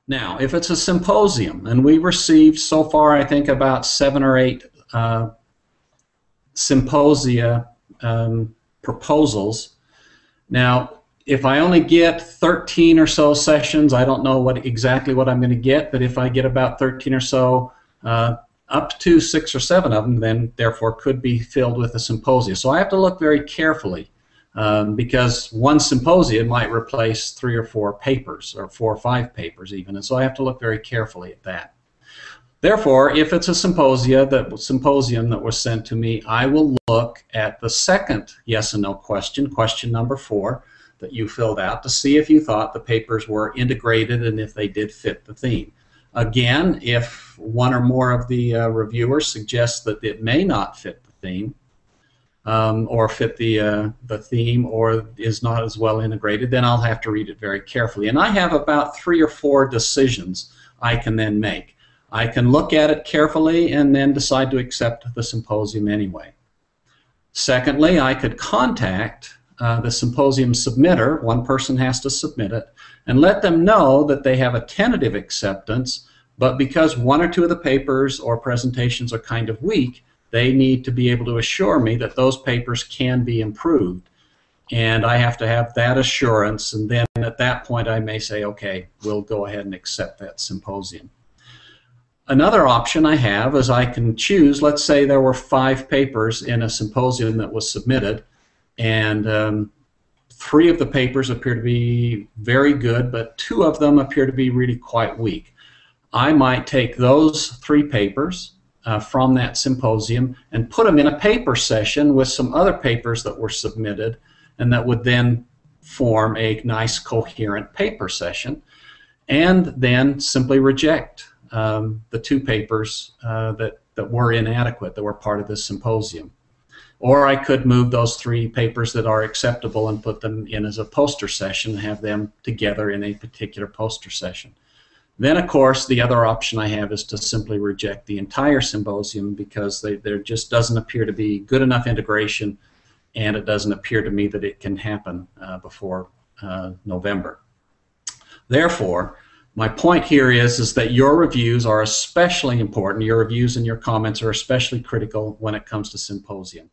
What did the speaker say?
Now, if it's a symposium, and we received so far, I think, about 7 or 8 symposia proposals. Now, if I only get 13 or so sessions, I don't know exactly what I'm going to get, but if I get about 13 or so, up to 6 or 7 of them, then therefore could be filled with a symposia. So I have to look very carefully because one symposia might replace 3 or 4 papers, or 4 or 5 papers even, and so I have to look very carefully at that. Therefore, if it's a symposium that was sent to me, I will look at the second yes and no question, question number 4, that you filled out, to see if you thought the papers were integrated and if they did fit the theme. Again, if one or more of the reviewers suggest that it may not fit the theme, or fit the theme, or is not as well integrated, then I'll have to read it very carefully. And I have about 3 or 4 decisions I can then make. I can look at it carefully and then decide to accept the symposium anyway. Secondly, I could contact the symposium submitter, one person has to submit it, and let them know that they have a tentative acceptance, but because 1 or 2 of the papers or presentations are kind of weak, they need to be able to assure me that those papers can be improved. And I have to have that assurance, and then at that point I may say, okay, we'll go ahead and accept that symposium. Another option I have is I can choose, let's say there were 5 papers in a symposium that was submitted, and 3 of the papers appear to be very good, but 2 of them appear to be really quite weak. I might take those 3 papers from that symposium and put them in a paper session with some other papers that were submitted, and that would then form a nice coherent paper session, and then simply reject the 2 papers that were inadequate, that were part of this symposium. Or I could move those 3 papers that are acceptable and put them in as a poster session and have them together in a particular poster session. Then, of course, the other option I have is to simply reject the entire symposium because there just doesn't appear to be good enough integration, and it doesn't appear to me that it can happen before November. Therefore, my point here is that your reviews are especially important. Your reviews and your comments are especially critical when it comes to symposium.